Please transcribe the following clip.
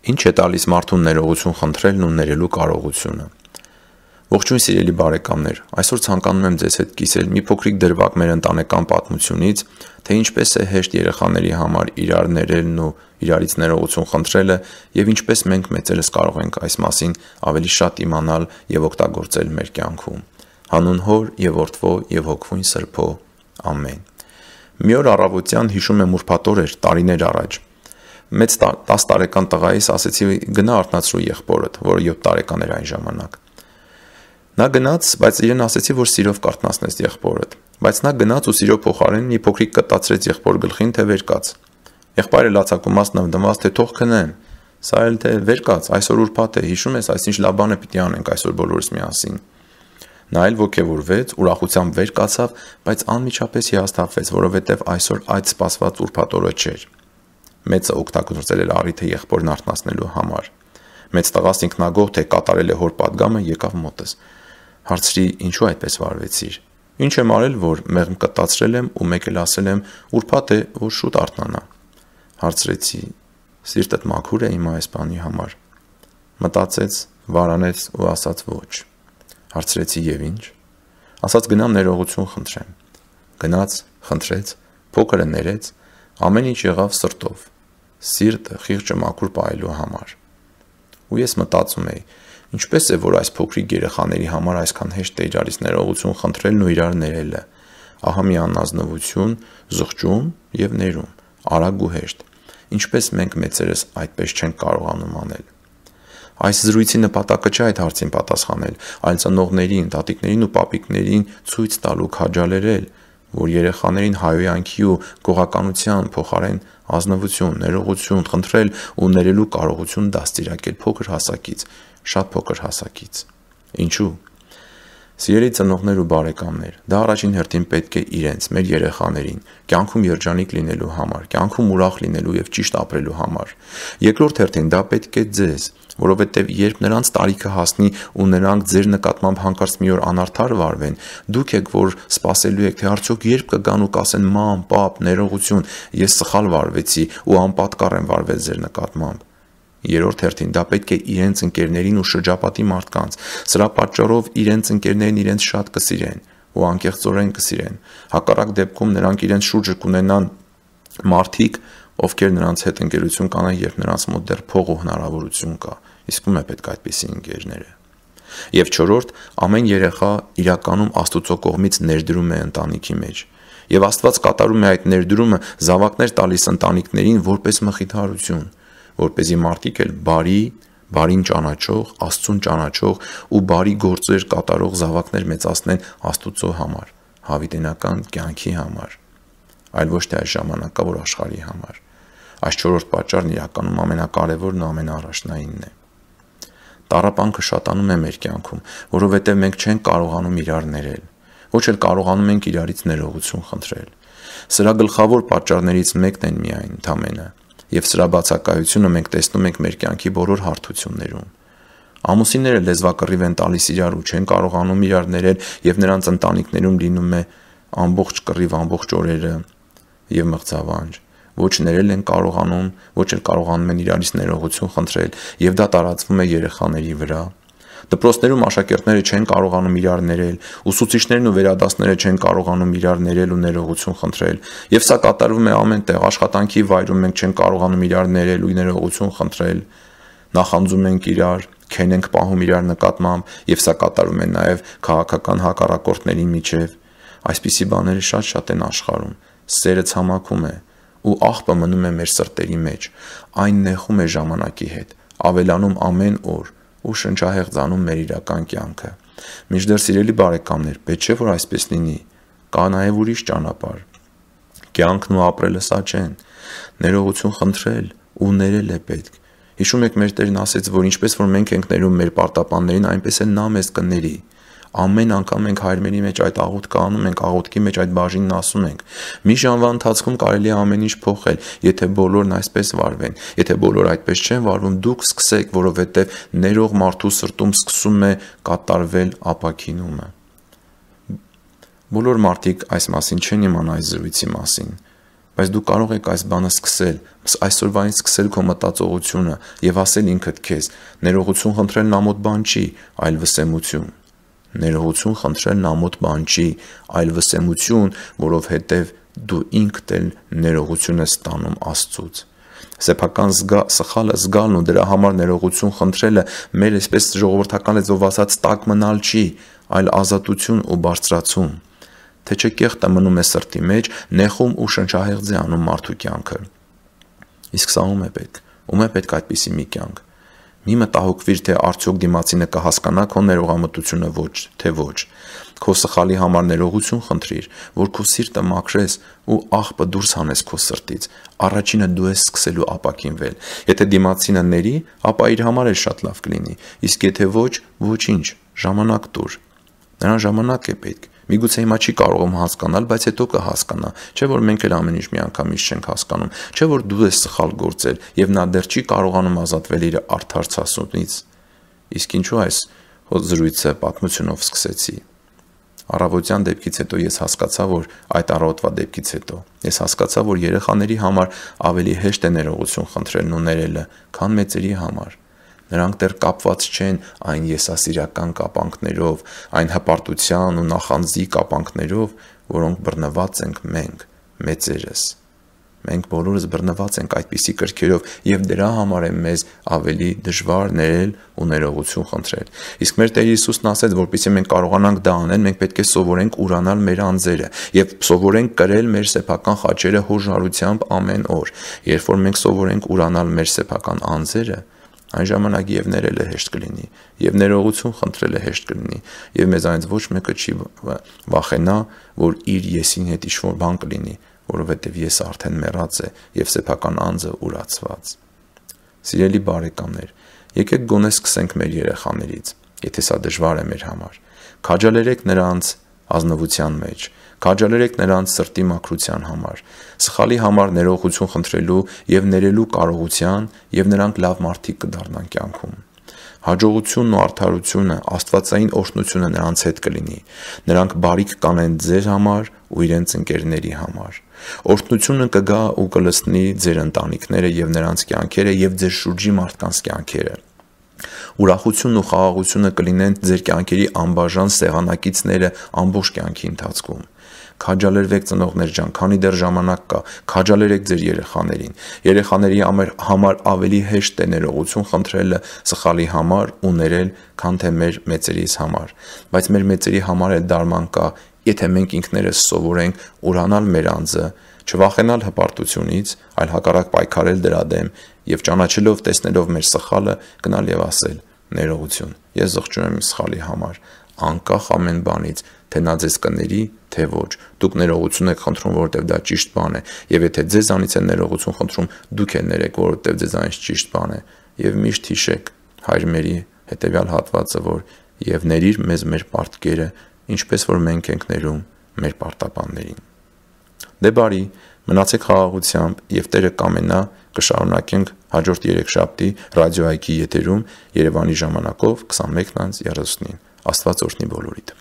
Ինչ է տալիս մարդուն ներողություն խնդրելն ու ներելու կարողությունը։ Ողջույն սիրելի բարեկամներ, այսօր ցանկանում եմ ձեզ հետ կիսել մի փոքրիկ դրվագ մեր ընտանեկան պատմությունից, թե ինչպես է հեշտ երեխաների համար իրար ներելն ու իրարից ներողություն խնդրելը եւ ինչպես մենք մեծերս կարող ենք այս մասին ավելի շատ իմանալ եւ օգտագործել մեր կյանքում։ Հանուն Հոր եւ Որդվո եւ Հոգվույն Սրբո։ Ամեն։ Մի օր առավոտյան հիշում եմ ուրբաթ էր տարիներ առաջ։ Մեծ 10 տարեկան տղայիս ասեցի գնա արթնացրու եղբորդ, որը 7 տարեկան էր այն ժամանակ։ Նա գնաց, բայց իրեն ասեցի, որ սիրով կարթնացնես եղբորդ, բայց նա գնաց ու սիրո փոխարեն մի փոքրիկ կտացրեց եղբոր գլխին, թե վեր կաց։ Եղբայրը լացակումած նվդմաց, թե թող քնեմ։ Սա էլ թե վեր կաց, այսօր ուրբաթ է, հիշում ես, այսինչ լավ բան է պիտի անենք այսօր բոլորս միասին։ Նա էլ ոգևորվեց, ուրախությամբ վեր կացավ, բայց անմիջապես հիասթափվեց, որովհետև այսօր այդ սպասված ուրբաթ օրը չէր։ Մեծը օգտագործել էր առիթը եղբորն արթնացնելու համար։ Մեծ տղաս ինքնագոհ թե կատարել է հոր պատգամը, եկավ մոտս։ Հարցրի, ինչու այդպես վարվեցիր։ Ինչ եմ արել, որ մեղմ կտացրել եմ ու մեկ էլ ասել եմ, ուրբաթ է, որ շուտ արթնանա։ Հարցրեցի, սիրտդ մաքուր է իմ այս բանի համար։ Մտածեց, վարանեց ու ասաց ոչ։ Հարցրեցի եւ ինչ։ Ասաց գնամ ներողություն խնդրեմ։ Գնաց, խնդրեց, փոքրը ներեց, ամեն ինչ եղավ սրտով, սիրտը խիղճը մաքուր պահելու համար։ Ու ես մտածում էի, ինչպես է, որ այս փոքրիկ երեխաների համար այսքան հեշտ է իրարից ներողություն խնդրելն ու իրար ներելը։ Ահա մի անազնվություն, զղջում եւ ներում, արագ ու հեշտ։ Ինչպես մենք մեծերս այդպես չենք կարողանում անել։ Այս զրույցի նպատակը չէ այդ հարցին պատասխանել, այլ ծնողներին, տատիկներին ու պապիկներին ցույց տալու քաջալերել, որ երեխաներին հայոյանքի ու գողականության փոխարեն ազնվություն, ներողություն խնդրել ու ներելու կարողություն դաստիարակել փոքր հասակից, շատ փոքր հասակից։ Ինչու՞։ Սիրելի ծնողներ ու բարեկամներ, դա առաջին հերթին պետք է իրենց, մեր երեխաներին, կյանքում երջանիկ լինելու համար, կյանքում ուրախ լինելու եւ ճիշտ ապրելու համար։ Երկրորդ հերթին դա պետք է ձեզ, որովհետեւ երբ նրանց տարիքը հասնի ու նրանք ձեր նկատմամբ հանկարծ մի օր անարդար վարվեն, դուք եք, որ սпасելու եք, թե արդյոք երբ կգան ու կասեն մամ, պապ, ներողություն, ես սխալ վարվեցի ու անպատկառ եմ վարվել ձեր նկատմամբ։ Երրորդ հերթին դա պետք է իրենց ընկերներին ու շրջապատի մարդկանց։ Սրա պատճառով իրենց ընկերներն իրենց շատ կսիրեն ու անկեղծորեն կսիրեն։ Հակառակ դեպքում նրանք իրենց շուրջը կունենան մարդիկ, ովքեր նրանց հետ ընկերություն կանեն, երբ նրանց մոտ դեռ փող ու հնարավորություն կա։ Իսկ ում է պետք այդպիսի ընկերները։ Եվ չորրորդ, ամեն երեխա իրականում Աստծո կողմից ներդրում է ընտանիքի մեջ։ Եվ Աստված կատարում է այդ ներդրումը զավակներ տալիս ընտանիքներին որպես մխիթարություն, որպեսզի մարդիկ էլ բարին ճանաչող, Աստծուն ճանաչող ու բարի գործեր կատարող զավակներ մեծացնեն Աստծո համար, հավիտենական կյանքի համար, այլ ոչ թե այս ժամանակավոր աշխարհի համար։ Այս չորրորդ պատճառն իրականում ամենակարևորն ու ամենաառաջնայինն է։ Տառապանքը շատանում է մեր կյանքում, որովհետև մենք չենք կարողանում իրար ներել, ոչ էլ կարողանում ենք իրարից ներողություն խնդրել։ Սրա գլխավոր պատճառներից մեկն են միայն ընդամենը, եւ սրա բացակայությունը մենք տեսնում ենք մեր կյանքի բոլոր հարթություններում։ Ամուսինները լեզվակռիվ են տալիս իրար ու չեն կարողանում իրար ներել, եւ նրանց ընտանիքներում լինում է ամբողջ կռիվ ամբողջ օրերը եւ մղձավանջ։ Ոչ ներել են կարողանում, ոչ էլ կարողանում են իրարից ներողություն խնդրել, եւ դա տարածվում է երեխաների վրա։ Դպրոցներում աշակերտները չեն կարողանում իրար ներել, ուսուցիչներն ու վերադասները չեն կարողանում իրար ներել ու ներողություն խնդրել, եւ սա կատարվում է ամենտեղ, աշխատանքի վայրում մենք չենք կարողանում իրար ներել ու ներողություն խնդրել, նախանձում ենք իրար, քեն ենք պահում իրար նկատմամբ, եւ սա կատարվում է նաեւ քաղաքական հակառակորդների միջև։ Այսպիսի բաները շատ են աշխարհում։ Սերը ցամաքում է ու աղբը մնում է մեր սրտերի մեջ, այն նեղում է ժամանակի հետ, ավելանում ամեն օր ու շնչահեղձանում մեր իրական կյանքը։ Մինչդեռ սիրելի բարեկամներ, պետք չէ որ այսպես լինի, կա նաև ուրիշ ճանապարհ։ Կյանքն ու ապրելը սա չեն։ Ներողություն խնդրել ու ներել է պետք։ Հիշում եք մեր Տերն ասեց, որ ինչպես որ մենք ենք ներում մեր պարտապաններին, այնպես էլ նա մեզ կների։ Ամեն անգամ մենք հայրմերի մեջ այդ աղոթքը անում ենք, աղոթքի մեջ այդ բաժինն ասում ենք։ Մի ժամվա ընթացքում կարելի է ամեն ինչ փոխել, եթե բոլորն այսպես վարվեն։ Եթե բոլորը այդպես չեն վարվում, դուք սկսեք, որովհետև ներող մարդու սրտում սկսում է կատարվել ապաքինումը։ Բոլոր մարդիկ այս մասին չեն իմանա այս զրույցի մասին, Բայց դու կարող ես այս բանը սկսել, այսօրվանից սկսել քո մտածողությունը եւ ասել ինքդ քեզ. ներողություն խնդրելն ամոթ բան չի, այլ վսեմություն։ Ներողություն խնդրելն ամոթ բան չի, այլ վսեմություն, որովհետեւ դու ինքդ էլ ներողություն ես ստանում Աստծուց։ Սեփական սխալը զգալն ու դրա համար ներողություն խնդրելը մեր այսպես ժողովրդական լեզվով ասած տակ մնալ չի, այլ ազատություն ու բարձրացում։ Թե չէ կեղտը մնում է սրտի մեջ, նեղում ու շնչահեղձ է անում մարդու կյանքը։ Իսկ սա ում է պետք։ Ում է պետք այդպիսի մի կյանք։ Մի մտահոգվիր, թե արդյոք դիմացինը կհասկանա քո ներողամտությունը թե ոչ։ Քո սխալի համար ներողություն խնդրիր, որ քո սիրտը մաքրես ու աղբը դուրս հանես քո սրտից։ Առաջինը դու ես սկսելու ապակինվել։ Եթե դիմացինը ների, ապա իր համար էլ շատ լավ կլինի։ Իսկ եթե ոչ, ոչինչ, ժամանակ տուր։ Նրան ժամանակ է պետք։ Միգուցե հիմա չի կարողում հասկանալ, բայց հետո կհասկանա։ Չէ՞ որ մենք էլ ամեն ինչ միանգամից չենք հասկանում։ Չէ՞ որ դու ես սխալ գործել եւ նա դեռ չի կարողանում ազատվել իր արդար ցասունից։ Իսկ ինչու այս զրույցը պատմությունով սկսեցի։ Առավոտյան դեպքից հետո ես հասկացա, որ այդ առավոտվա դեպքից հետո ես հասկացա, որ երեխաների համար ավելի հեշտ է ներողություն խնդրելն ու ներելը, քան մեծերի համար։ Նրանք դեռ կապված չեն այն եսասիրական կապանքներով, այն հպարտության ու նախանձի կապանքներով, որոնք բռնված ենք մենք, մեծերս։ Մենք բոլորս բռնված ենք այդպիսի կրքերով եւ դրա համար է մեզ ավելի դժվար ներել ու ներողություն խնդրել։ Իսկ մեր Տեր Հիսուսն ասեց, որպեսզի մենք կարողանանք դա անել, մենք պետք է սովորենք ուրանալ մեր անձերը եւ սովորենք կրել մեր սեփական խաչերը հոժարությամբ ամեն օր։ Երբ որ մենք սովորենք ուրանալ մեր սեփական անձերը, այն ժամանակ եւ ներելը հեշտ կլինի, եւ ներողություն խնդրելը հեշտ կլինի, եւ մեզանից ոչ մեկը չի վախենա, որ իր եսին հետ ինչ-որ բան կլինի, որովհետեւ եսը արդեն մեռած է եւ սեփական անձը ուրացված։ Սիրելի բարեկամներ, եկեք գոնե սկսենք մեր երեխաներից, եթե սա դժվար է մեր համար։ Քաջալերեք նրանց ազնվության մեջ, քաջալերեք նրանց սրտի մաքրության համար, սխալի համար ներողություն խնդրելու եւ ներելու կարողության եւ նրանք լավ մարդիկ կդառնան կյանքում։ Հաջողությունն ու արդարությունը, աստվածային օրհնությունը նրանց հետ կլինի։ Նրանք բարիք կանեն ձեր համար ու իրենց ընկերների համար։ Օրհնությունը կգա ու կլցնի ձեր ընտանիքները եւ նրանց կյանքերը եւ ձեր շուրջի մարդկանց կյանքերը։ Ուրախությունն ու խաղաղությունը կլինեն ձեր կյանքերի անբաժան սեղանակիցները ամբողջ կյանքի ընթացքում։ Քաջալերվեք ծնողներ ջան, քանի դեռ ժամանակ կա, քաջալերեք ձեր երեխաներին։ Երեխաների համար ավելի հեշտ է ներողություն խնդրելը սխալի համար ու ներել, քան թե մեր մեծերիս համար։ Բայց մեր մեծերի համար էլ դարման կա, եթե մենք ինքներս սովորենք ուրանալ մեր անձը, չվախենալ հպարտությունից, այլ հակառակ պայքարել դրա դեմ եւ ճանաչելով, տեսնելով մեր սխալը, գնալ եւ ասել. ներողություն, ես զղջում եմ սխալի համար, անկախ ամեն բանից, թե նա ձեզ կների, թե ոչ։ Դուք ներողություն եք խնդրում, որովհետև դա ճիշտ բան է, եւ եթե ձեզանից են ներողություն խնդրում, դուք էլ ներեք, որովհետև ձեզանից ճիշտ բան է։ Եվ միշտ հիշեք Հայր մերի հետեւյալ հատվածը, որ եւ ներիր մեզ մեր պարտքերը, ինչպես որ մենք ենք ներում մեր պարտապաններին։ Դե բարի, մնացեք խաղաղությամբ եւ Տերը կամենա կշարունակենք հաջորդ 3 շաբթի ռադիո Այգի եթերում Երևանի ժամանակով 21:30-ին։ Աստված օրհնի բոլորիդ։